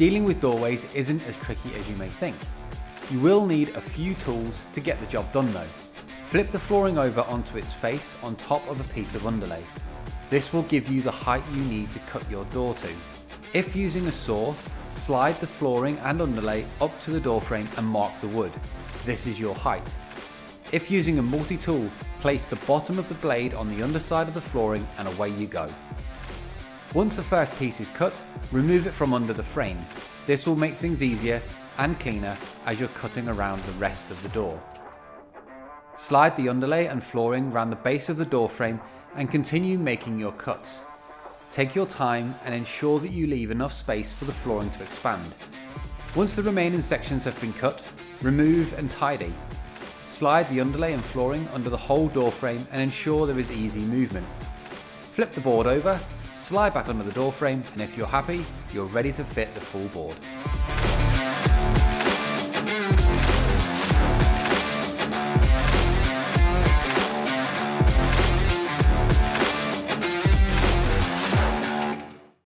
Dealing with doorways isn't as tricky as you may think. You will need a few tools to get the job done though. Flip the flooring over onto its face on top of a piece of underlay. This will give you the height you need to cut your door to. If using a saw, slide the flooring and underlay up to the door frame and mark the wood. This is your height. If using a multi-tool, place the bottom of the blade on the underside of the flooring and away you go. Once the first piece is cut, remove it from under the frame. This will make things easier and cleaner as you're cutting around the rest of the door. Slide the underlay and flooring around the base of the door frame and continue making your cuts. Take your time and ensure that you leave enough space for the flooring to expand. Once the remaining sections have been cut, remove and tidy. Slide the underlay and flooring under the whole door frame and ensure there is easy movement. Flip the board over, slide back under the door frame, and if you're happy, you're ready to fit the full board.